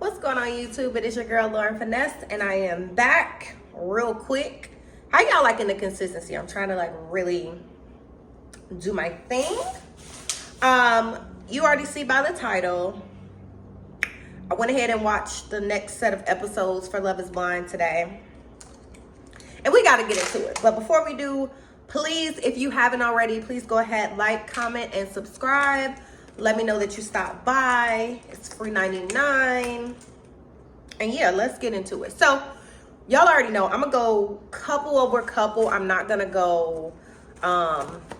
What's going on YouTube? It is your girl Lauren Finesse, and I am back real quick. How y'all liking the consistency? I'm trying to like really do my thing. You already see by the title, I went ahead and watched the next set of episodes for Love is Blind today, and we got to get into it. But before we do, please, if you haven't already, please go ahead, like, comment, and subscribe. Let me know that you stopped by. It's free $99. And yeah, let's get into it. So y'all already know I'm gonna go couple over couple. I'm not gonna go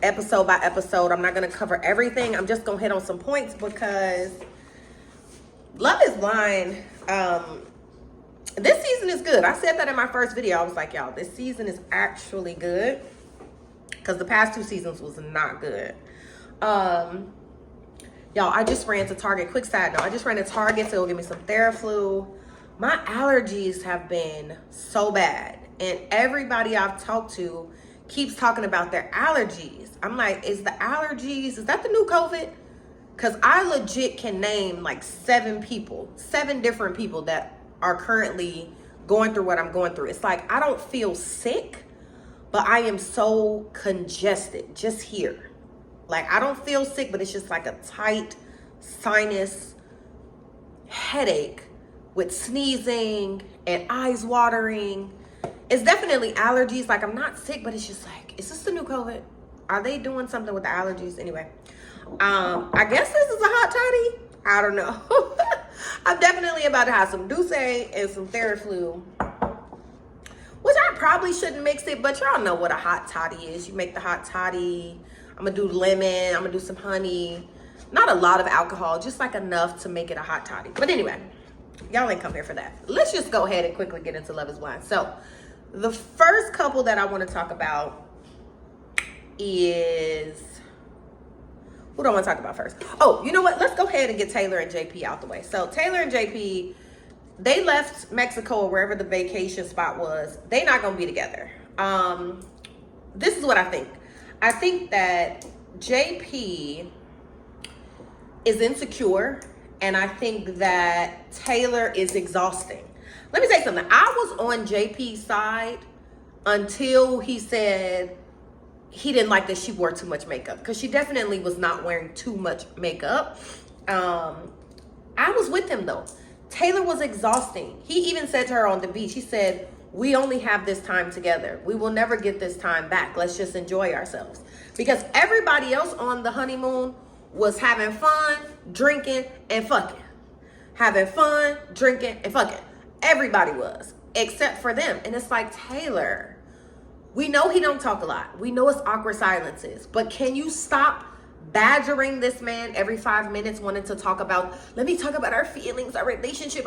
episode by episode. I'm not gonna cover everything. I'm just gonna hit on some points because Love is Blind, this season is good. I said that in my first video. I was like, y'all, this season is actually good, because the past two seasons was not good. Y'all, I just ran to Target. Quick side note, I just ran to Target to go get me some Theraflu. My allergies have been so bad, and everybody I've talked to keeps talking about their allergies. I'm like, is the allergies, is that the new COVID? Because I legit can name like 7 different people that are currently going through what I'm going through. It's like, I don't feel sick, but I am so congested just here. Like, I don't feel sick, but it's just like a tight sinus headache with sneezing and eyes watering. It's definitely allergies. Like, I'm not sick, but it's just like, is this the new COVID? Are they doing something with the allergies? Anyway, I guess this is a hot toddy. I don't know. I'm definitely about to have some Douce and some Theraflu, which I probably shouldn't mix it, but y'all know what a hot toddy is. You make the hot toddy. I'm gonna do lemon, I'm gonna do some honey. Not a lot of alcohol, just like enough to make it a hot toddy. But anyway, y'all ain't come here for that. Let's just go ahead and quickly get into Love is Blind. So the first couple that I wanna talk about is, who do I wanna talk about first? Oh, you know what? Let's go ahead and get Taylor and JP out the way. So Taylor and JP, they left Mexico or wherever the vacation spot was. They not gonna be together. This is what I think. I think that JP is insecure, and I think that Taylor is exhausting. Let me say something. I was on JP's side until he said he didn't like that she wore too much makeup, because she definitely was not wearing too much makeup. I was with him though. Taylor was exhausting. He even said to her on the beach, he said, we only have this time together. We will never get this time back. Let's just enjoy ourselves. Because everybody else on the honeymoon was having fun, drinking, and fucking. Having fun, drinking, and fucking. Everybody was, except for them. And it's like, Taylor, we know he don't talk a lot. We know it's awkward silences. But can you stop badgering this man every 5 minutes, wanting to talk about, let me talk about our feelings, our relationship,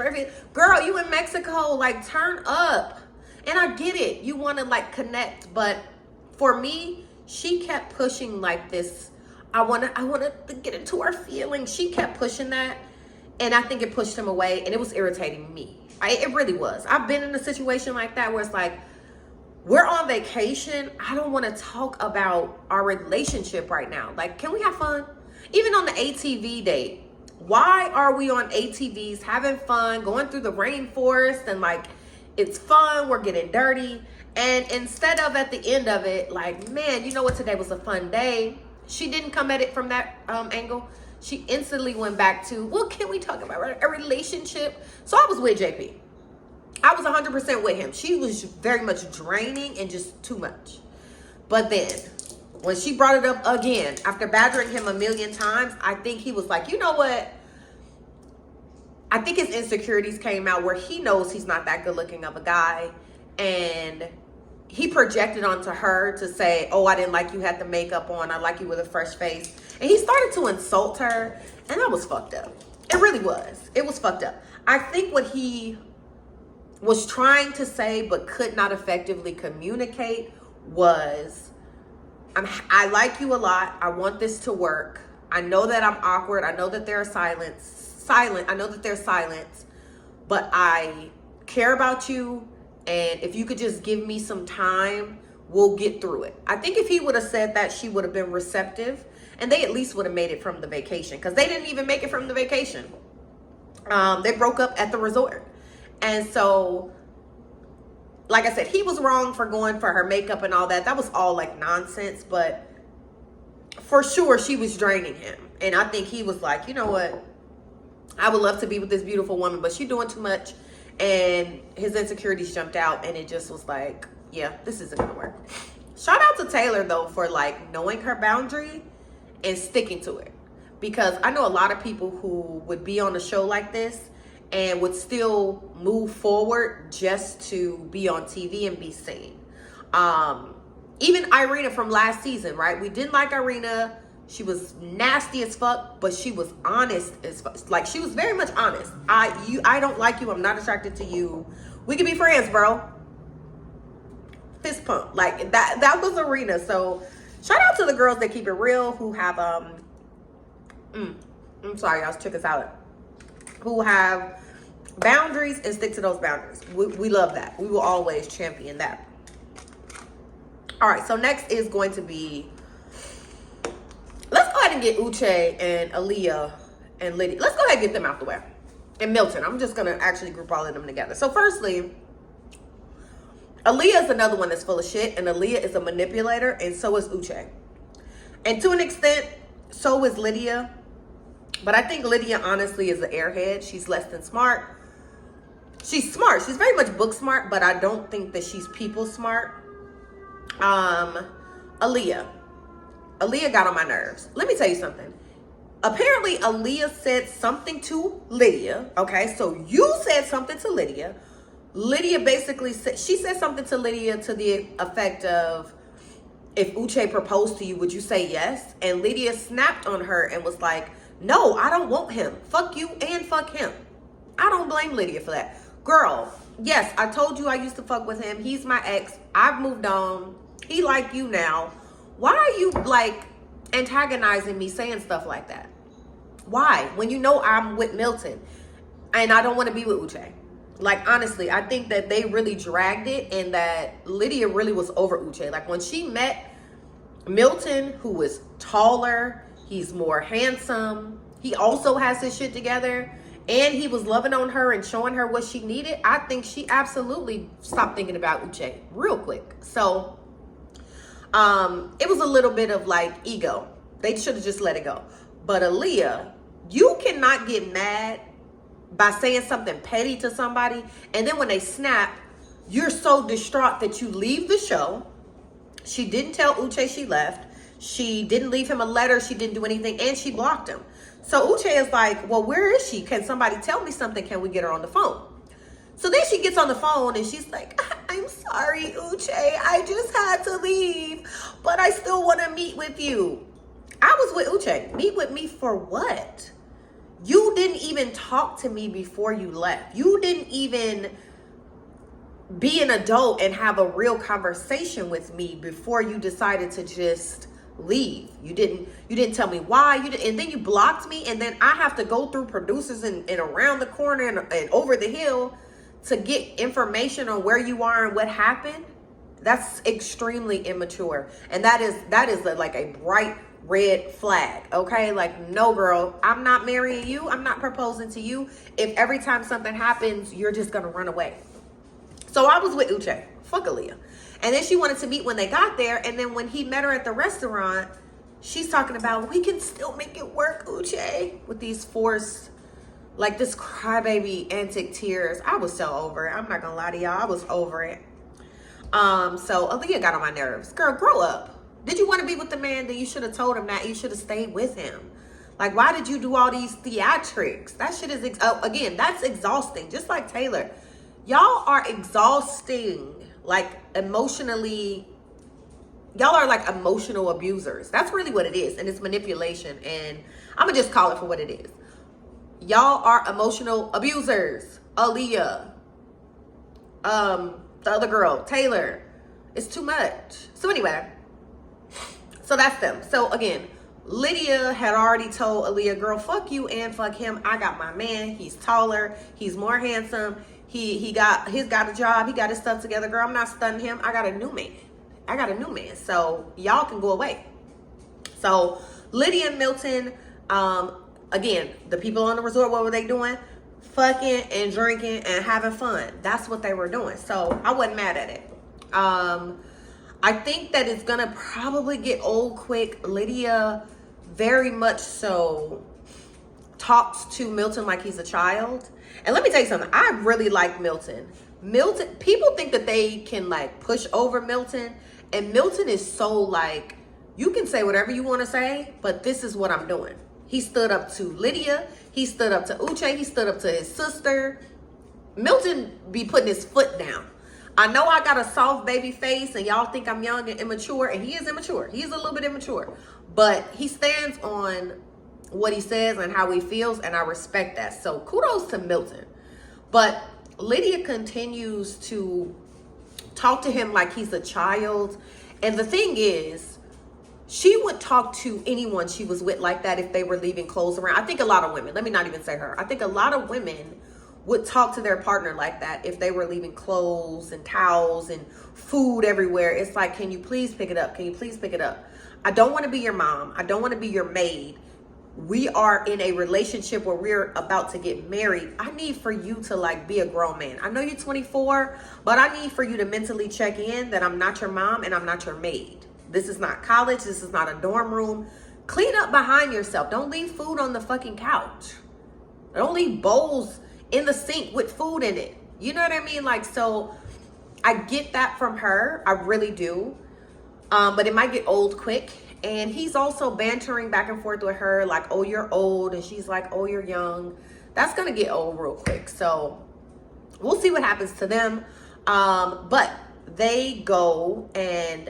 girl, you in Mexico, like, turn up. And I get it, you want to like connect, but for me, she kept pushing like this, I want to get into our feelings. She kept pushing that, and I think it pushed him away, and it was irritating me. It really was. I've been in a situation like that where it's like, we're on vacation. I don't want to talk about our relationship right now. Like, can we have fun? Even on the ATV date, why are we on ATVs having fun, going through the rainforest, and like, it's fun, we're getting dirty, and instead of at the end of it, like, man, you know what, today was a fun day. She didn't come at it from that angle. She instantly went back to, well, can we talk about a relationship? So I was with JP. I was 100% with him. She was very much draining and just too much. But then, when she brought it up again, after badgering him a million times, I think he was like, you know what? I think his insecurities came out where he knows he's not that good looking of a guy, and he projected onto her to say, oh, I didn't like you had the makeup on. I like you with a fresh face. And he started to insult her, and that was fucked up. It really was. It was fucked up. I think what he was trying to say but could not effectively communicate was, I like you a lot. I want this to work. I know that I'm awkward. I know that there's silence. I know that there's silence, but I care about you, and if you could just give me some time, we'll get through it. I think if he would have said that, she would have been receptive, and they at least would have made it from the vacation, because they didn't even make it from the vacation. They broke up at the resort. And so, like I said, he was wrong for going for her makeup and all that. That was all like nonsense, but for sure she was draining him. And I think he was like, you know what? I would love to be with this beautiful woman, but she's doing too much. And his insecurities jumped out, and it just was like, yeah, this isn't gonna work. Shout out to Taylor though for like knowing her boundary and sticking to it. Because I know a lot of people who would be on a show like this and would still move forward just to be on TV and be seen. Even Irina from last season, right? We didn't like Irina. She was nasty as fuck, but she was honest as fuck. Like, she was very much honest. I don't like you. I'm not attracted to you. We can be friends, bro. Fist pump. Like, that was Irina. So, shout out to the girls that keep it real, who have, I'm sorry, y'all, chicken salad. Who have boundaries and stick to those boundaries. We love that. We will always champion that. All right, so next is going to be, let's go ahead and get Uche and Aaliyah and Lydia. Let's go ahead and get them out the way. And Milton. I'm just going to actually group all of them together. So firstly, Aaliyah is another one that's full of shit, and Aaliyah is a manipulator, and so is Uche. And to an extent, so is Lydia. But I think Lydia, honestly, is an airhead. She's less than smart. She's smart. She's very much book smart, but I don't think that she's people smart. Aaliyah got on my nerves. Let me tell you something. Apparently, Aaliyah said something to Lydia. Okay, so you said something to Lydia. Lydia basically said, she said something to Lydia to the effect of, if Uche proposed to you, would you say yes? And Lydia snapped on her and was like, no, I don't want him. Fuck you and fuck him. I don't blame Lydia for that. Girl, yes, I told you I used to fuck with him. He's my ex. I've moved on. He like you now. Why are you like antagonizing me saying stuff like that? Why? When you know I'm with Milton and I don't want to be with Uche. Like, honestly, I think that they really dragged it and that Lydia really was over Uche. Like, when she met Milton, who was taller, he's more handsome, he also has his shit together, and he was loving on her and showing her what she needed, I think she absolutely stopped thinking about Uche real quick. So, it was a little bit of like ego. They should have just let it go. But Aaliyah, you cannot get mad by saying something petty to somebody, and then when they snap, you're so distraught that you leave the show. She didn't tell Uche she left. She didn't leave him a letter. She didn't do anything, and she blocked him. So Uche is like, well, where is she? Can somebody tell me something? Can we get her on the phone? So then she gets on the phone and she's like, I'm sorry, Uche. I just had to leave, but I still want to meet with you. I was with Uche. Meet with me for what? You didn't even talk to me before you left. You didn't even be an adult and have a real conversation with me before you decided to just leave. You didn't tell me why. And then you blocked me, and then I have to go through producers and around the corner and over the hill to get information on where you are and what happened. That's extremely immature. And that is like a bright red flag, okay? Like, no, girl, I'm not marrying you. I'm not proposing to you if every time something happens, you're just gonna run away. So I was with Uche. Fuck Aaliyah. And then she wanted to meet when they got there. And then when he met her at the restaurant, she's talking about, we can still make it work, Uche, with these forced, like, this crybaby antic tears. I was so over it. I'm not gonna lie to y'all. I was over it. So Aaliyah got on my nerves. Girl, grow up. Did you want to be with the man? Then you should have told him that. You should have stayed with him. Like, why did you do all these theatrics? That shit is, again, that's exhausting. Just like Taylor. Y'all are exhausting. Like, emotionally. Y'all are like emotional abusers. That's really what it is. And it's manipulation. And I'm going to just call it for what it is. Y'all are emotional abusers. Aaliyah. The other girl, Taylor. It's too much. So anyway. So that's them. So again, Lydia had already told Aaliyah, girl, fuck you and fuck him. I got my man. He's taller. He's more handsome. He's got a job. He got his stuff together. Girl, I'm not stunning him. I got a new man. So y'all can go away. So Lydia and Milton, again, the people on the resort, what were they doing? fucking and drinking and having fun. That's what they were doing. So I wasn't mad at it. I think that it's gonna probably get old quick. Lydia very much so talks to Milton like he's a child. And let me tell you something, I really like Milton. People think that they can like push over Milton, and Milton is so like, you can say whatever you want to say, but this is what I'm doing. He stood up to Lydia, he stood up to Uche, he stood up to his sister. Milton be putting his foot down. I know I got a soft baby face and y'all think I'm young and immature, and he is immature. He's a little bit immature, but he stands on what he says and how he feels, and I respect that. So kudos to Milton. But Lydia continues to talk to him like he's a child. And the thing is, she would talk to anyone she was with like that if they were leaving clothes around. I think a lot of women, let me not even say her, I think a lot of women would talk to their partner like that if they were leaving clothes and towels and food everywhere. It's like, can you please pick it up? Can you please pick it up? I don't want to be your mom. I don't want to be your maid. We are in a relationship where we're about to get married. I need for you to like be a grown man. I know you're 24, but I need for you to mentally check in that I'm not your mom and I'm not your maid. This is not college. This is not a dorm room. Clean up behind yourself. Don't leave food on the fucking couch. Don't leave bowls in the sink with food in it. You know what I mean? Like, so I get that from her. I really do. But it might get old quick. And he's also bantering back and forth with her like, oh, you're old. And she's like, oh, you're young. That's going to get old real quick. So we'll see what happens to them. But they go and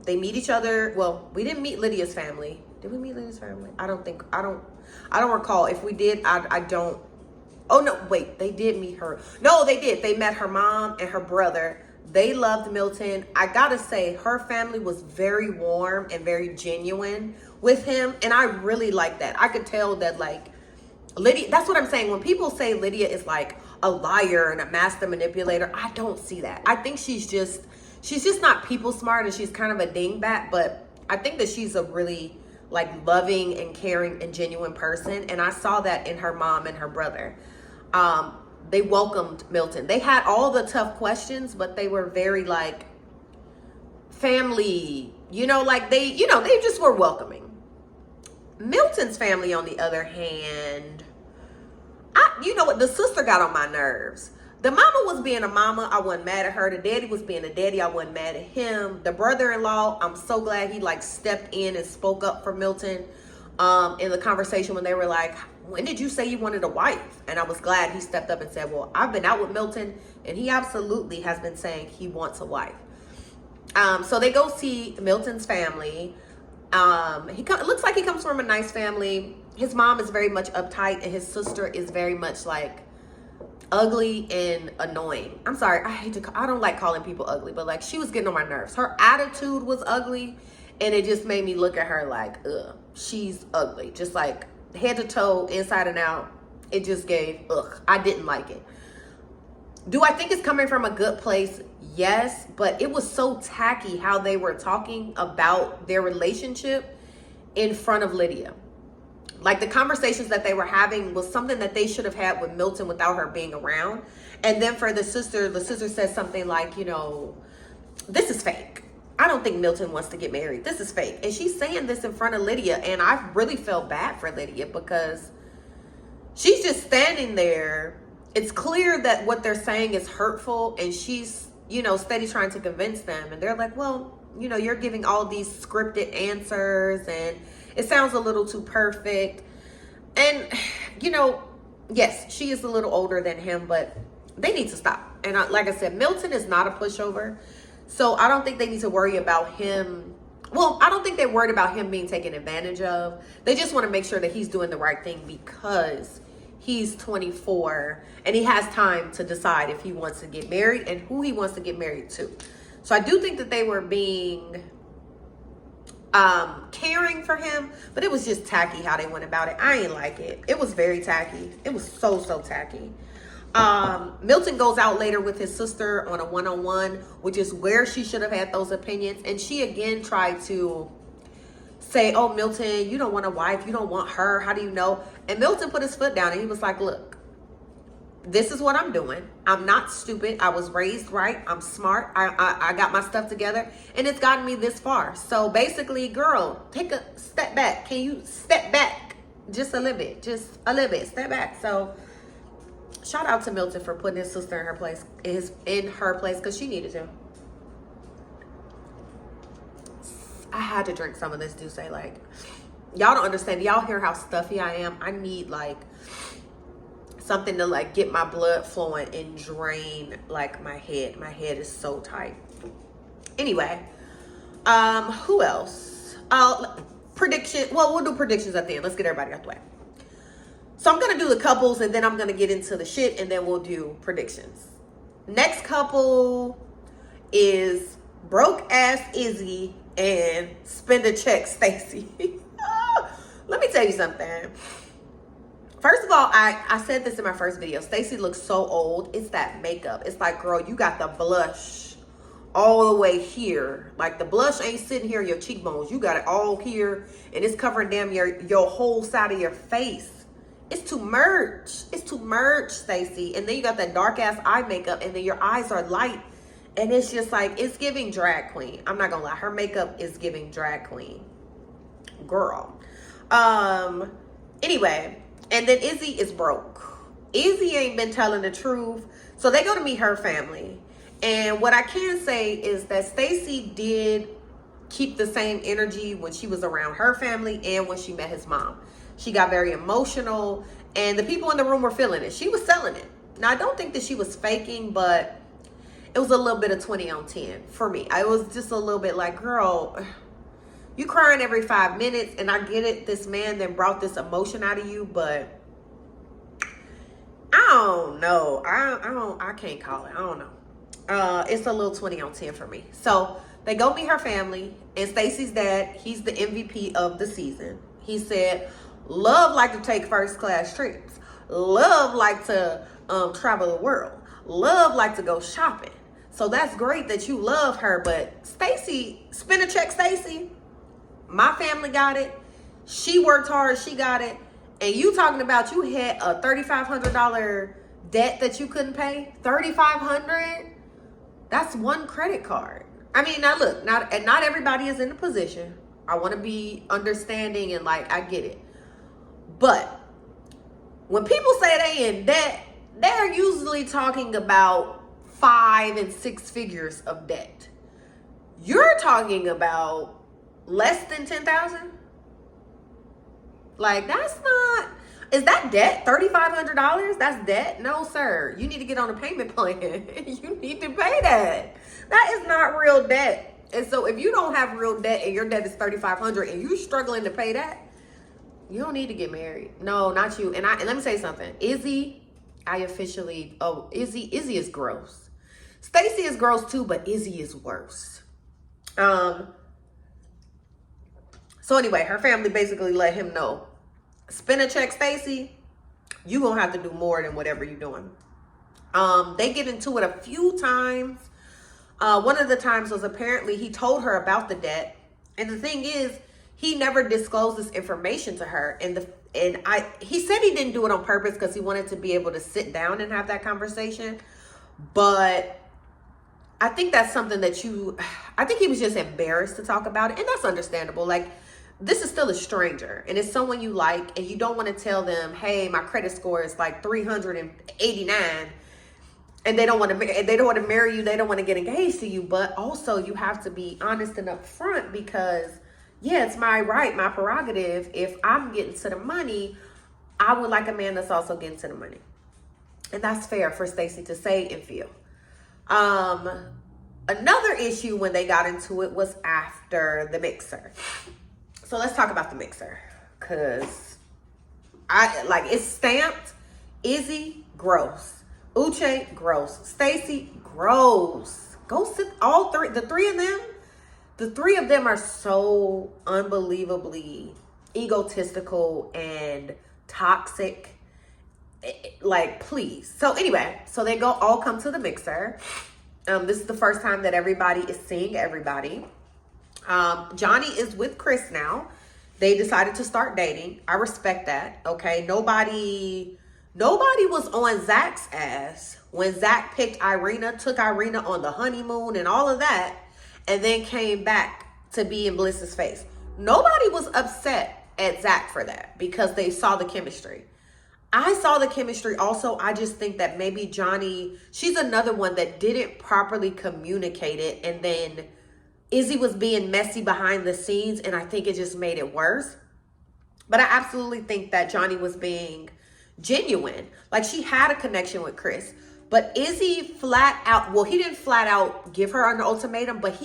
they meet each other. Well, we didn't meet Lydia's family. Did we meet Lydia's family? I don't recall. If we did, I don't. Oh, no, wait, they did meet her. No, they did. They met her mom and her brother. They loved Milton. I gotta say, her family was very warm and very genuine with him. And I really like that. I could tell that, like, Lydia, that's what I'm saying. When people say Lydia is like a liar and a master manipulator, I don't see that. I think she's just not people smart, and she's kind of a dingbat. But I think that she's a really like loving and caring and genuine person. And I saw that in her mom and her brother. They welcomed Milton. They had all the tough questions, but they were very like family, like they just were welcoming. Milton's family, on the other hand, the sister got on my nerves. The mama was being a mama. I wasn't mad at her. The daddy was being a daddy. I wasn't mad at him. The brother-in-law, I'm so glad he like stepped in and spoke up for Milton in the conversation when they were like, when did you say you wanted a wife? And I was glad he stepped up and said, well, I've been out with Milton, and he absolutely has been saying he wants a wife. So they go see Milton's family. It looks like he comes from a nice family. His mom is very much uptight, and his sister is very much like ugly and annoying. I'm sorry, I don't like calling people ugly, but like she was getting on my nerves. Her attitude was ugly, and it just made me look at her like, ugh, she's ugly. Just like head to toe, inside and out. It just gave, ugh, I didn't like it. Do I think it's coming from a good place? Yes, but it was so tacky how they were talking about their relationship in front of Lydia. Like the conversations that they were having was something that they should have had with Milton without her being around. And then for the sister says something like, this is fake. I don't think Milton wants to get married. This is fake. And she's saying this in front of Lydia. And I really felt bad for Lydia because she's just standing there. It's clear that what they're saying is hurtful. And she's, steady trying to convince them. And they're like, well, you're giving all these scripted answers. And it sounds a little too perfect. And, yes, she is a little older than him. But they need to stop. And like I said, Milton is not a pushover. So I don't think they need to worry about him. Well, I don't think they're worried about him being taken advantage of. They just want to make sure that he's doing the right thing because he's 24 and he has time to decide if he wants to get married and who he wants to get married to. So I do think that they were being caring for him, but it was just tacky how they went about it. I ain't like it. It was very tacky. It was so tacky. Milton goes out later with his sister on a one-on-one, which is where she should have had those opinions. And she again tried to say, oh, Milton, you don't want a wife. You don't want her. How do you know? And Milton put his foot down and he was like, look, this is what I'm doing. I'm not stupid. I was raised right. I'm smart. I got my stuff together, and it's gotten me this far. So basically, girl, take a step back. Can you step back just a little bit? Just a little bit. Step back. So shout out to Milton for putting his sister in her place, because she needed to. I had to drink some of this Douce. Like, y'all don't understand. Y'all hear how stuffy I am? I need like something to like get my blood flowing and drain like my head. My head is so tight. Anyway, who else? Prediction. Well, we'll do predictions at the end. Let's get everybody out the way. So I'm gonna do the couples, and then I'm gonna get into the shit, and then we'll do predictions. Next couple is broke ass Izzy and spend a check Stacey. Let me tell you something. First of all, I said this in my first video. Stacey looks so old. It's that makeup. It's like, girl, you got the blush all the way here. Like, the blush ain't sitting here in your cheekbones. You got it all here, and it's covering damn your whole side of your face. It's too much. It's too much, Stacey. And then you got that dark ass eye makeup, and then your eyes are light. And it's just like, it's giving drag queen. I'm not gonna lie. Her makeup is giving drag queen. Girl. Anyway, and then Izzy is broke. Izzy ain't been telling the truth. So they go to meet her family. And what I can say is that Stacey did keep the same energy when she was around her family and when she met his mom. She got very emotional, and the people in the room were feeling it. She was selling it. Now, I don't think that she was faking, but it was a little bit of 20 on 10 for me. I was just a little bit like, girl, you crying every 5 minutes, and I get it. This man then brought this emotion out of you, but I don't know. I can't call it. I don't know. It's a little 20 on 10 for me. So they go meet her family, and Stacey's dad, he's the MVP of the season. He said, love like to take first class trips. Love like to travel the world. Love like to go shopping. So that's great that you love her, but Stacey, spend a check, Stacey. My family got it. She worked hard. She got it. And you talking about you had a $3,500 debt that you couldn't pay? $3,500? That's one credit card. I mean, now look, not everybody is in a position. I want to be understanding, and like, I get it. But when people say they in debt, they're usually talking about 5 and 6 figures of debt. You're talking about less than 10,000? Like, that's not, is that debt? $3,500? That's debt? No, sir. You need to get on a payment plan. You need to pay that. That is not real debt. And so if you don't have real debt and your debt is $3,500 and you're struggling to pay that, you don't need to get married. No, not you. And let me say something. Izzy, Izzy is gross. Stacey is gross too, but Izzy is worse. So anyway, her family basically let him know, spend a check, Stacey, you gonna have to do more than whatever you're doing. They get into it a few times. One of the times was apparently he told her about the debt. And the thing is, he never disclosed this information to her. He said he didn't do it on purpose because he wanted to be able to sit down and have that conversation. But I think that's something that I think he was just embarrassed to talk about it. And that's understandable. Like, this is still a stranger, and it's someone you like, and you don't want to tell them, hey, my credit score is like 389, and they don't want to marry you, they don't want to get engaged to you. But also, you have to be honest and upfront, because yeah, it's my right, my prerogative. If I'm getting to the money, I would like a man that's also getting to the money. And that's fair for Stacey to say and feel. Another issue when they got into it was after the mixer. So let's talk about the mixer, because it's stamped. Izzy, gross. Uche, gross. Stacey, gross. Go sit, the three of them are so unbelievably egotistical and toxic. Like, please. So anyway, so they all come to the mixer. This is the first time that everybody is seeing everybody. Johnny is with Chris now. They decided to start dating. I respect that. Okay. Nobody Nobody was on Zach's ass when Zach picked Irina, took Irina on the honeymoon and all of that, and then came back to be in Bliss's face. Nobody was upset at Zach for that because they saw the chemistry. I saw the chemistry also. I just think that maybe Johnny, she's another one that didn't properly communicate it, and then Izzy was being messy behind the scenes, and I think it just made it worse. But I absolutely think that Johnny was being genuine. Like, she had a connection with Chris. But Izzy flat out, well, he didn't flat out give her an ultimatum, but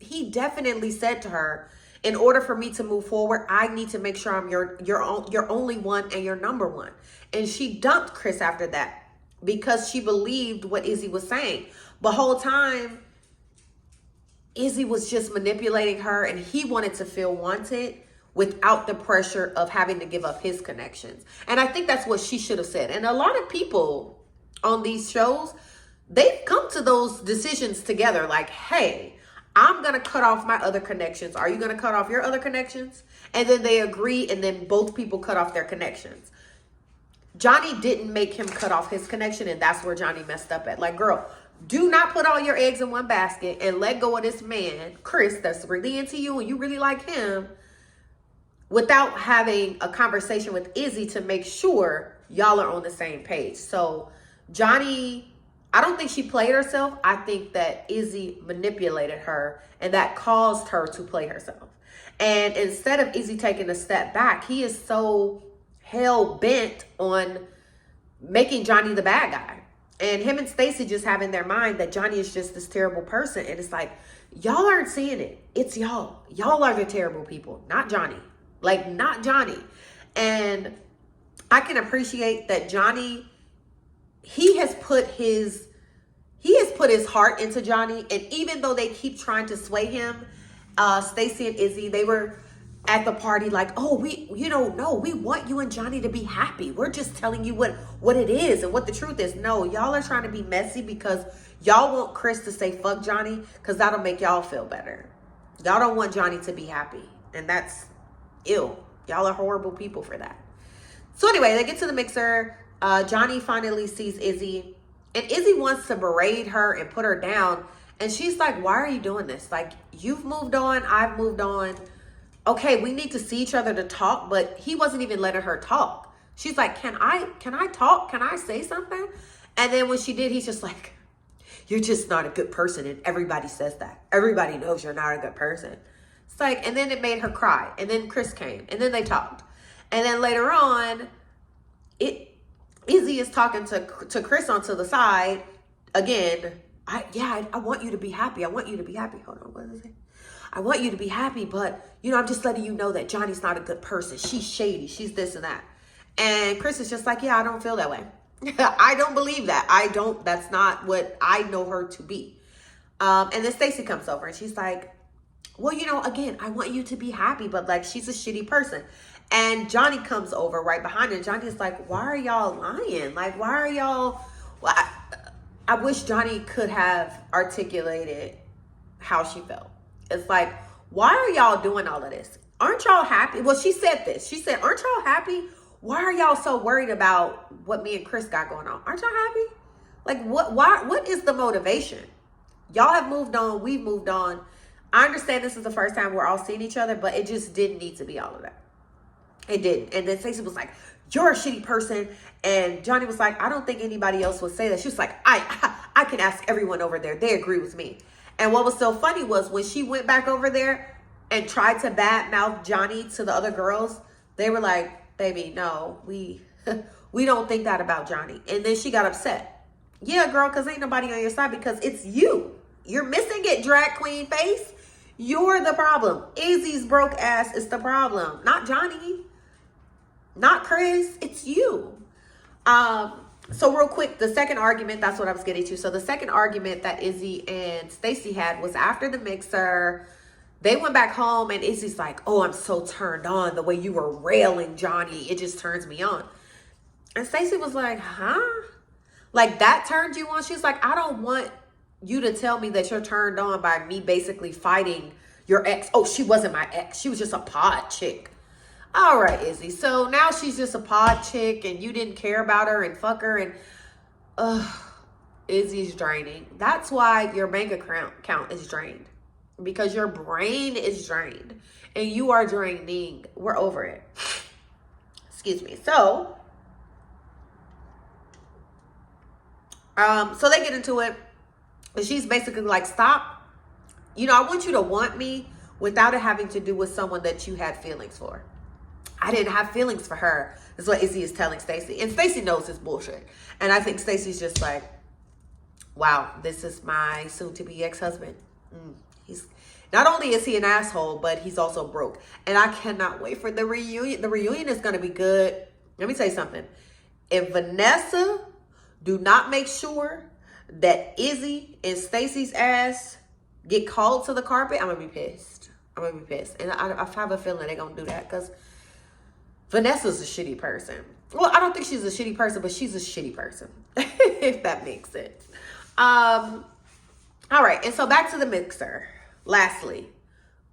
he definitely said to her, in order for me to move forward, I need to make sure I'm your only one and your number one. And she dumped Chris after that because she believed what Izzy was saying. The whole time, Izzy was just manipulating her, and he wanted to feel wanted without the pressure of having to give up his connections. And I think that's what she should have said. And a lot of people on these shows, they've come to those decisions together. Like, hey, I'm going to cut off my other connections. Are you going to cut off your other connections? And then they agree, and then both people cut off their connections. Johnny didn't make him cut off his connection, and that's where Johnny messed up at. Like, girl, do not put all your eggs in one basket and let go of this man, Chris, that's really into you and you really like him, without having a conversation with Izzy to make sure y'all are on the same page. So Johnny, I don't think she played herself. I think that Izzy manipulated her, and that caused her to play herself. And instead of Izzy taking a step back, he is so hell-bent on making Johnny the bad guy. And him and Stacey just have in their mind that Johnny is just this terrible person. And it's like, y'all aren't seeing it. It's y'all. Y'all are the terrible people, not Johnny. Like, not Johnny. And I can appreciate that Johnny, he has put his heart into Johnny. And even though they keep trying to sway him, Stacey and Izzy, they were at the party like, oh, we want you and Johnny to be happy. We're just telling you what it is and what the truth is. No, y'all are trying to be messy because y'all want Chris to say fuck Johnny because that'll make y'all feel better. Y'all don't want Johnny to be happy. And that's ew. Y'all are horrible people for that. So anyway, they get to the mixer. Johnny finally sees Izzy, and Izzy wants to berate her and put her down. And she's like, why are you doing this? Like, you've moved on. I've moved on. Okay, we need to see each other to talk, but he wasn't even letting her talk. She's like, can I talk? Can I say something? And then when she did, he's just like, you're just not a good person. And everybody says that. Everybody knows you're not a good person. It's like, and then it made her cry. And then Chris came, and then they talked. And then later on, Izzy is talking to Chris onto the side again. I want you to be happy. I want you to be happy. Hold on, what is it? I want you to be happy, but, I'm just letting you know that Johnny's not a good person. She's shady. She's this and that. And Chris is just like, yeah, I don't feel that way. I don't believe that. That's not what I know her to be. And then Stacey comes over and she's like, well, again, I want you to be happy, but like, she's a shitty person. And Johnny comes over right behind her. And Johnny's like, why are y'all lying? Like, why are y'all, I wish Johnny could have articulated how she felt. It's like, why are y'all doing all of this? Aren't y'all happy? Well, she said this. She said, aren't y'all happy? Why are y'all so worried about what me and Chris got going on? Aren't y'all happy? Like, what is the motivation? Y'all have moved on. We've moved on. I understand this is the first time we're all seeing each other, but it just didn't need to be all of that. It didn't. And then Stacey was like, you're a shitty person. And Johnny was like, I don't think anybody else would say that. She was like, I can ask everyone over there. They agree with me. And what was so funny was when she went back over there and tried to badmouth Johnny to the other girls, they were like, baby, no, we don't think that about Johnny. And then she got upset. Yeah, girl, because ain't nobody on your side because it's you. You're missing it, drag queen face. You're the problem. Izzy's broke ass is the problem. Not Johnny. Not Chris. It's you. So real quick, the second argument, that's what I was getting to. So the second argument that Izzy and Stacey had was after the mixer. They went back home and Izzy's like, oh, I'm so turned on the way you were railing Johnny. It just turns me on. And Stacey was like, huh? Like, that turned you on? She's like, I don't want you to tell me that you're turned on by me basically fighting your ex. Oh, she wasn't my ex. She was just a pod chick. All right, Izzy. So now she's just a pod chick and you didn't care about her and fuck her and Izzy's draining. That's why your bank account is drained. Because your brain is drained. And you are draining. We're over it. Excuse me. So they get into it. And she's basically like, stop. I want you to want me without it having to do with someone that you had feelings for. I didn't have feelings for her. That's what Izzy is telling Stacey. And Stacey knows this bullshit. And I think Stacey's just like, wow, this is my soon-to-be ex-husband. He's not only is he an asshole, but he's also broke. And I cannot wait for the reunion. The reunion is going to be good. Let me tell you something. If Vanessa do not make sure that Izzy and Stacey's ass get called to the carpet, I'm going to be pissed. And I have a feeling they're going to do that because Vanessa's a shitty person. Well, I don't think she's a shitty person, but she's a shitty person, if that makes sense. All right, and so back to the mixer. Lastly,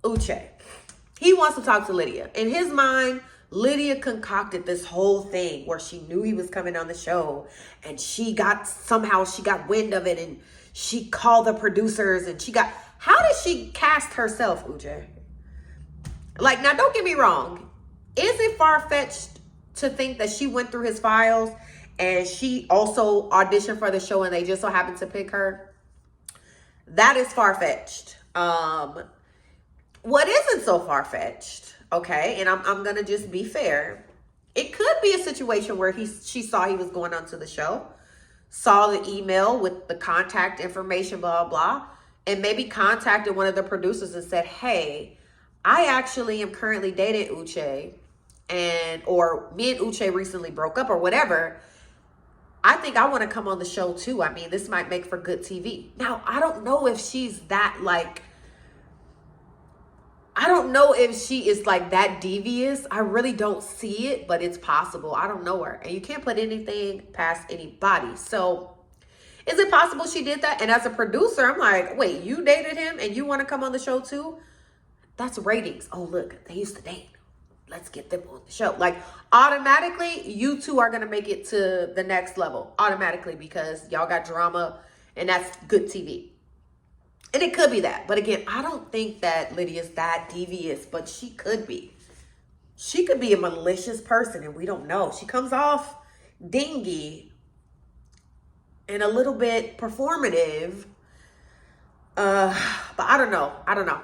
Uche. He wants to talk to Lydia. In his mind, Lydia concocted this whole thing where she knew he was coming on the show, and she got wind of it, and she called the producers, and how did she cast herself, Uche? Like, now don't get me wrong. Is it far-fetched to think that she went through his files and she also auditioned for the show and they just so happened to pick her? That is far-fetched. What isn't so far-fetched, okay, and I'm going to just be fair. It could be a situation where she saw he was going onto the show, saw the email with the contact information, blah, blah, and maybe contacted one of the producers and said, hey, I actually am currently dating Uche, or me and Uche recently broke up or whatever. I think I want to come on the show too. I mean, this might make for good TV. Now, I don't know if she's that I don't know if she is like that devious. I really don't see it, but it's possible. I don't know her. And you can't put anything past anybody. So is it possible she did that? And as a producer, I'm like, wait, you dated him and you want to come on the show too? That's ratings. Oh, look, they used to date. Let's get them on the show. Like, automatically, you two are going to make it to the next level. Automatically, because y'all got drama and that's good TV. And it could be that. But again, I don't think that Lydia's that devious, but she could be. She could be a malicious person and we don't know. She comes off dingy and a little bit performative. But I don't know.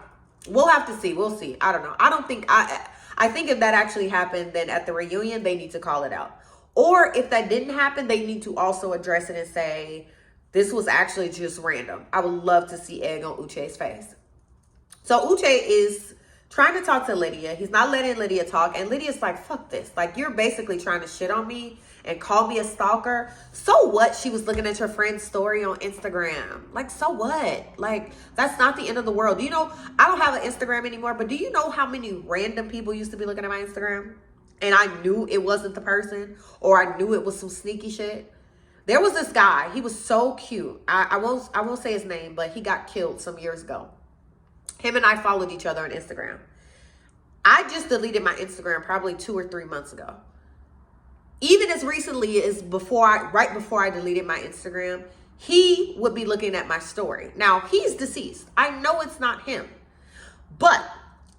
We'll have to see. We'll see. I don't know. I think if that actually happened, then at the reunion, they need to call it out. Or if that didn't happen, they need to also address it and say, this was actually just random. I would love to see egg on Uche's face. So Uche is trying to talk to Lydia. He's not letting Lydia talk. And Lydia's like, fuck this. Like, you're basically trying to shit on me and call me a stalker. So what? She was looking at her friend's story on Instagram. Like, so what? Like, that's not the end of the world. Do you know, I don't have an Instagram anymore, but do you know how many random people used to be looking at my Instagram? And I knew it wasn't the person, or I knew it was some sneaky shit. There was this guy. He was so cute. I won't say his name, but he got killed some years ago. Him and I followed each other on Instagram. I just deleted my Instagram probably 2 or 3 months ago. Even as recently as right before I deleted my Instagram, he would be looking at my story. Now, he's deceased. I know it's not him. But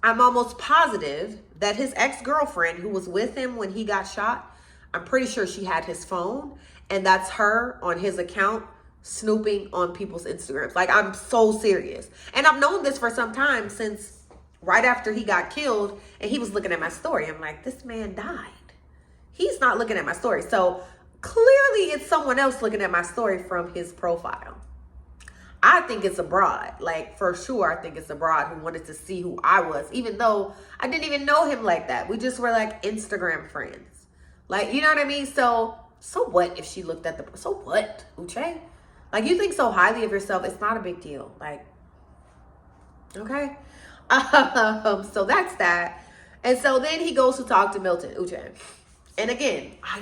I'm almost positive that his ex-girlfriend who was with him when he got shot, I'm pretty sure she had his phone. And that's her on his account snooping on people's Instagrams. Like, I'm so serious. And I've known this for some time, since right after he got killed and he was looking at my story. I'm like, this man died. He's not looking at my story. So clearly it's someone else looking at my story from his profile. I think it's a broad. Like, for sure, I think it's a broad who wanted to see who I was, even though I didn't even know him like that. We just were like Instagram friends. Like, you know what I mean? So what if she looked at so what, Uche? Like, you think so highly of yourself, it's not a big deal. Like, okay? So that's that. And so then he goes to talk to Milton, Uche. And again, I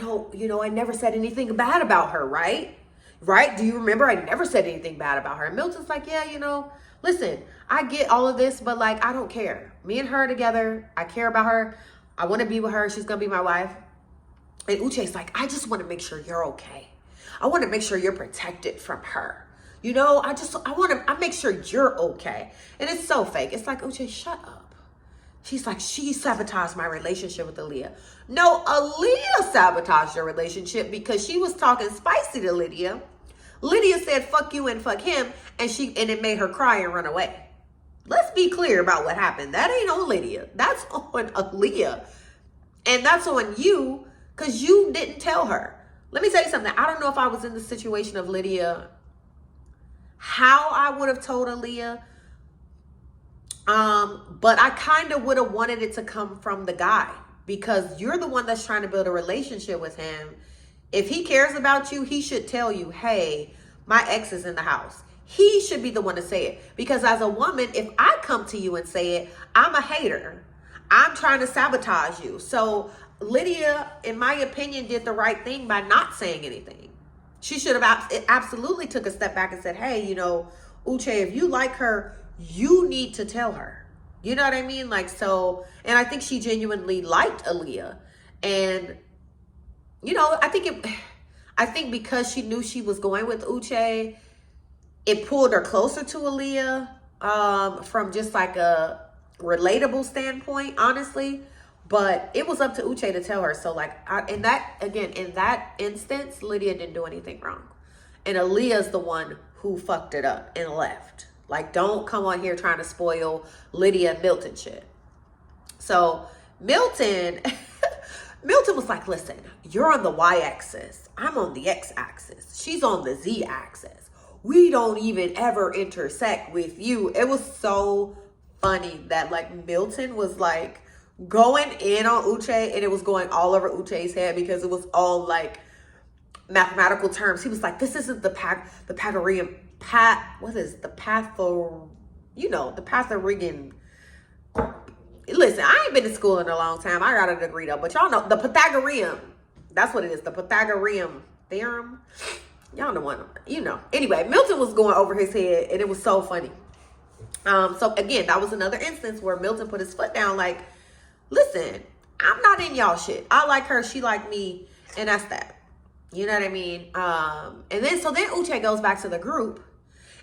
never said anything bad about her, right? Right? Do you remember? I never said anything bad about her. And Milton's like, yeah, listen, I get all of this, but like, I don't care. Me and her are together. I care about her. I want to be with her. She's going to be my wife. And Uche's like, I just want to make sure you're okay. I want to make sure you're protected from her. You know, I make sure you're okay. And it's so fake. It's like, Uche, shut up. She's like, she sabotaged my relationship with Aaliyah. No, Aaliyah sabotaged your relationship because she was talking spicy to Lydia. Lydia said, fuck you and fuck him. And it made her cry and run away. Let's be clear about what happened. That ain't on Lydia. That's on Aaliyah. And that's on you because you didn't tell her. Let me tell you something. I don't know if I was in the situation of Lydia, how I would have told Aaliyah. But I kind of would have wanted it to come from the guy because you're the one that's trying to build a relationship with him. If he cares about you, he should tell you, hey, my ex is in the house. He should be the one to say it. Because as a woman, if I come to you and say it, I'm a hater. I'm trying to sabotage you. So Lydia, in my opinion, did the right thing by not saying anything. She should have absolutely took a step back and said, hey, you know, Uche, if you like her, you need to tell her. You know what I mean? Like, so, and I think she genuinely liked Aaliyah. And, you know, I think because she knew she was going with Uche, it pulled her closer to Aaliyah, from just like a relatable standpoint, honestly. But it was up to Uche to tell her. So like, in that instance, Lydia didn't do anything wrong. And Aaliyah's the one who fucked it up and left. Like, don't come on here trying to spoil Lydia and Milton shit. So Milton was like, listen, you're on the y-axis. I'm on the x-axis. She's on the z-axis. We don't even ever intersect with you. It was so funny that like Milton was like going in on Uche, and it was going all over Uche's head because it was all like mathematical terms. He was like, this isn't the Pythagorean Listen, I ain't been to school in a long time. I got a degree though, but y'all know the Pythagorean. That's what it is, the Pythagorean theorem. Y'all know one, you know. Anyway, Milton was going over his head, and it was so funny. So again, that was another instance where Milton put his foot down, like, listen, I'm not in y'all shit. I like her, she like me, and that's that. You know what I mean? And then Uche goes back to the group,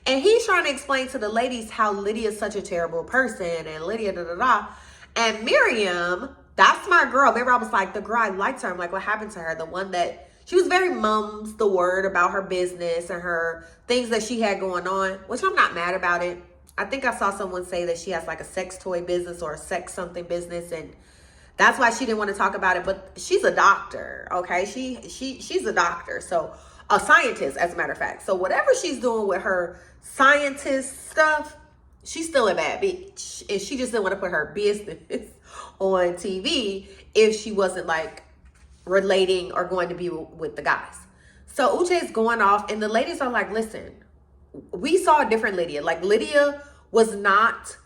and he's trying to explain to the ladies how Lydia's such a terrible person, and Lydia da-da-da. And Miriam, that's my girl. Remember, I was like, the girl I liked her. I'm like, what happened to her? The one that, she was very mum's the word about her business and her things that she had going on, which I'm not mad about it. I think I saw someone say that she has like a sex toy business or a sex something business, and that's why she didn't want to talk about it. But she's a doctor, okay? She's a doctor, so a scientist, as a matter of fact. So whatever she's doing with her scientist stuff, she's still a bad bitch, and she just didn't want to put her business on TV if she wasn't like relating or going to be with the guys. So Uche is going off, and the ladies are like, listen, we saw a different Lydia. Like, Lydia was not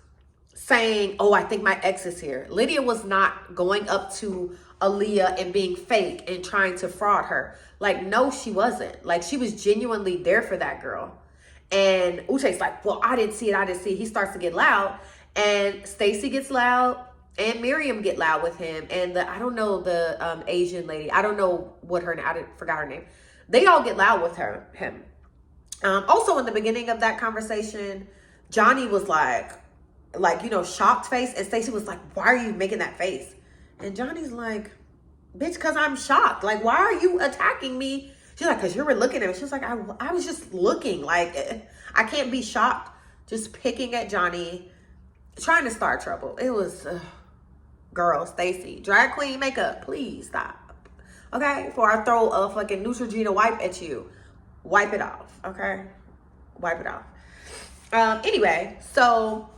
saying, oh, I think my ex is here. Lydia was not going up to Aaliyah and being fake and trying to fraud her. Like, no, she wasn't. Like, she was genuinely there for that girl. And Uche's like, well, I didn't see it. He starts to get loud, and Stacy gets loud, and Miriam get loud with him. And I don't know the Asian lady. I don't know what her name. Forgot her name. They all get loud with him. Also, in the beginning of that conversation, Johnny was like, you know, shocked face. And Stacey was like, why are you making that face? And Johnny's like, bitch, because I'm shocked. Like, why are you attacking me? She's like, because you were looking at me. She was like, I was just looking. Like, I can't be shocked. Just picking at Johnny, trying to start trouble. It was, girl, Stacey, drag queen makeup, please stop. Okay? Before I throw a fucking Neutrogena wipe at you. Wipe it off, okay? Wipe it off. Anyway, so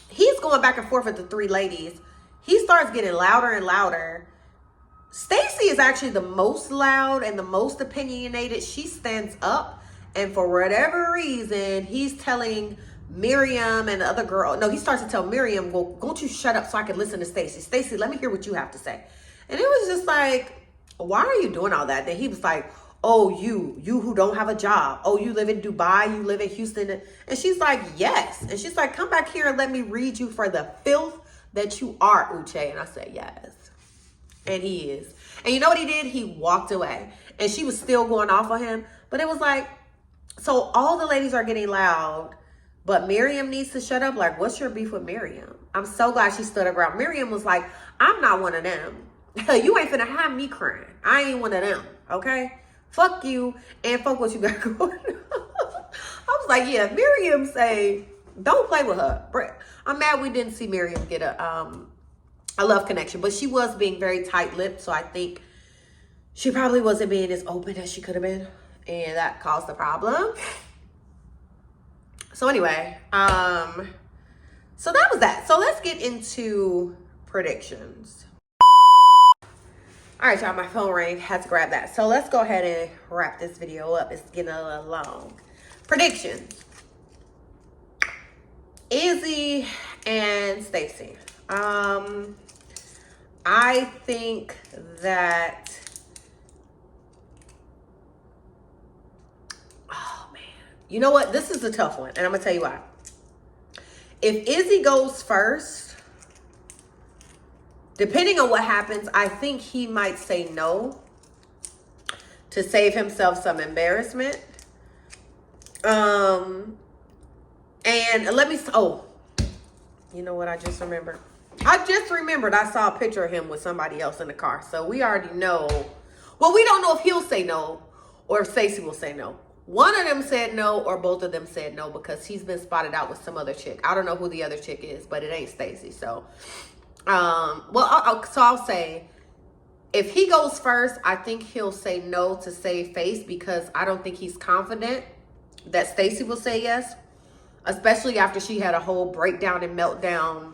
he's going back and forth with the three ladies. He starts getting louder and louder. Stacy is actually the most loud and the most opinionated. She stands up, and for whatever reason, he's telling Miriam and the other girl. No, he starts to tell Miriam, well, won't you shut up so I can listen to Stacy? Stacy, let me hear what you have to say. And it was just like, why are you doing all that? Then he was like, oh, you who don't have a job. Oh, you live in Dubai, you live in Houston. And she's like, yes. And she's like, come back here and let me read you for the filth that you are Uche? And I said, yes. And he is. And you know what he did? He walked away. And she was still going off on him. But it was like, so all the ladies are getting loud, but Miriam needs to shut up. Like, what's your beef with Miriam? I'm so glad she stood her ground. Miriam was like, I'm not one of them. You ain't finna have me crying. I ain't one of them, okay? Fuck you and fuck what you got going on. I was like, yeah, Miriam say, don't play with her. I'm mad we didn't see Miriam get a love connection, but she was being very tight-lipped, so I think she probably wasn't being as open as she could have been, and that caused the problem. So anyway, so that was that. So let's get into predictions. All right, y'all, my phone rang. Had to grab that. So let's go ahead and wrap this video up. It's getting a little long. Predictions. Izzy and Stacey. I think that, oh man, you know what? This is a tough one, and I'm gonna tell you why. If Izzy goes first, depending on what happens, I think he might say no to save himself some embarrassment. And let me, oh, you know what I just remembered? I just remembered I saw a picture of him with somebody else in the car. So we already know. Well, we don't know if he'll say no or if Stacey will say no. One of them said no or both of them said no because he's been spotted out with some other chick. I don't know who the other chick is, but it ain't Stacey. So, I'll say if he goes first, I think he'll say no to save face because I don't think he's confident that Stacey will say yes, especially after she had a whole breakdown and meltdown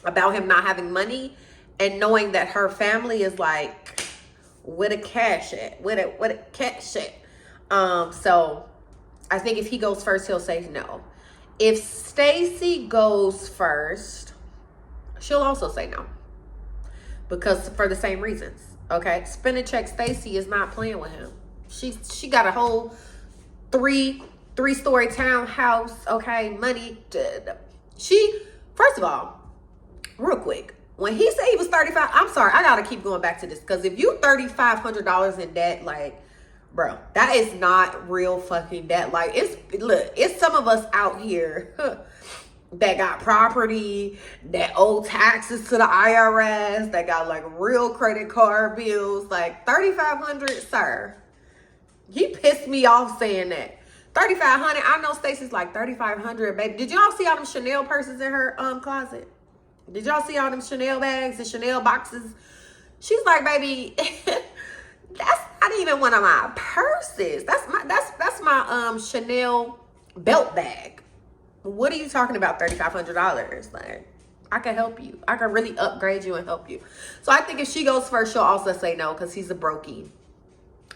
about him not having money and knowing that her family is like, where the cash at? Where the cash at? So I think if he goes first, he'll say no. If Stacey goes first, she'll also say no. Because for the same reasons. Okay. Spin a check Stacey is not playing with him. She got a whole three-story townhouse, okay, money. First of all, real quick, when he said he was 35, I'm sorry, I gotta keep going back to this because if you $3,500 in debt, like, bro, that is not real fucking debt. Like, it's some of us out here that got property, that owe taxes to the IRS, that got like real credit card bills. Like, $3,500, sir. He pissed me off saying that. $3,500. I know Stacey's like $3,500, baby. Did y'all see all them Chanel purses in her closet? Did y'all see all them Chanel bags and Chanel boxes? She's like, baby, that's not even one of my purses. That's my Chanel belt bag. What are you talking about? $3,500? Like, I can help you. I can really upgrade you and help you. So I think if she goes first, she'll also say no because he's a brokey,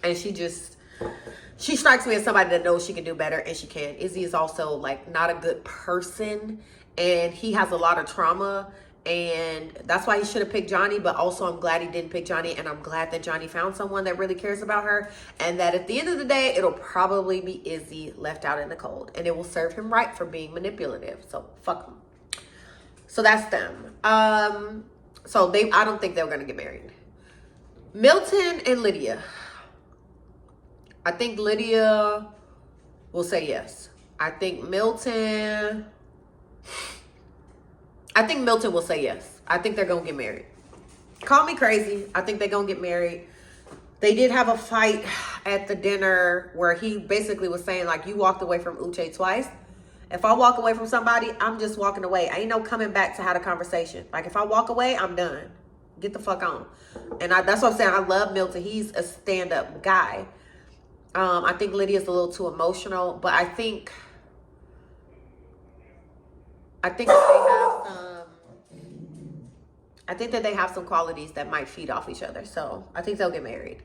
and she strikes me as somebody that knows she can do better, and she can. Izzy is also like not a good person, and he has a lot of trauma, and that's why he should have picked Johnny. But also I'm glad he didn't pick Johnny, and I'm glad that Johnny found someone that really cares about her, and that at the end of the day, it'll probably be Izzy left out in the cold, and it will serve him right for being manipulative. So fuck him. So that's them. So I don't think they're gonna get married. Milton and Lydia. I think Lydia will say yes. I think Milton will say yes. I think they're going to get married. Call me crazy. I think they're going to get married. They did have a fight at the dinner where he basically was saying, like, you walked away from Uche twice. If I walk away from somebody, I'm just walking away. Ain't no coming back to have a conversation. Like, if I walk away, I'm done. Get the fuck on. And that's what I'm saying. I love Milton. He's a stand-up guy. I think Lydia's a little too emotional, but I think that they have some qualities that might feed off each other. So I think they'll get married.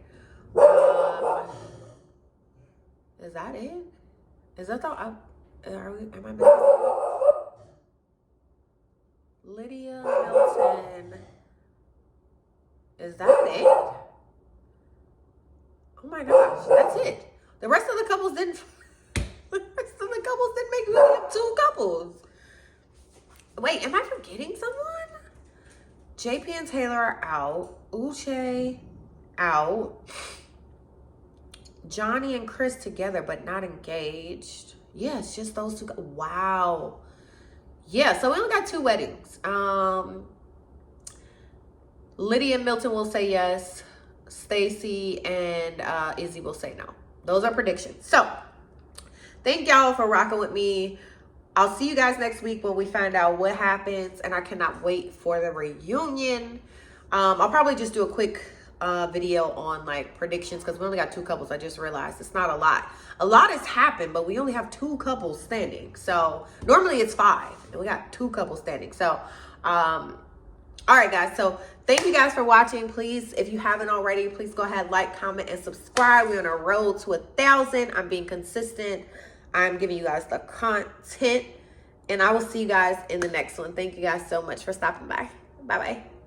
Is that it? Is that the? Am I missing? Lydia, Milton. Is that it? Oh my gosh, that's it. The rest of the couples didn't. The rest of the couples didn't make really up two couples. Wait, am I forgetting someone? JP and Taylor are out. Uche out. Johnny and Chris together, but not engaged. Yeah, it's just those two. Wow. Yeah, so we only got 2 weddings. Lydia and Milton will say yes. Stacy and Izzy will say no. Those are predictions. So, thank y'all for rocking with me. I'll see you guys next week when we find out what happens. And I cannot wait for the reunion. I'll probably just do a quick video on like predictions because we only got 2 couples. I just realized it's not a lot. A lot has happened, but we only have 2 couples standing. So normally it's 5 and we got 2 couples standing. So all right, guys. So thank you guys for watching. Please, if you haven't already, please go ahead, like, comment, and subscribe. We're on a road to 1,000. I'm being consistent. I'm giving you guys the content, and I will see you guys in the next one. Thank you guys so much for stopping by. Bye-bye.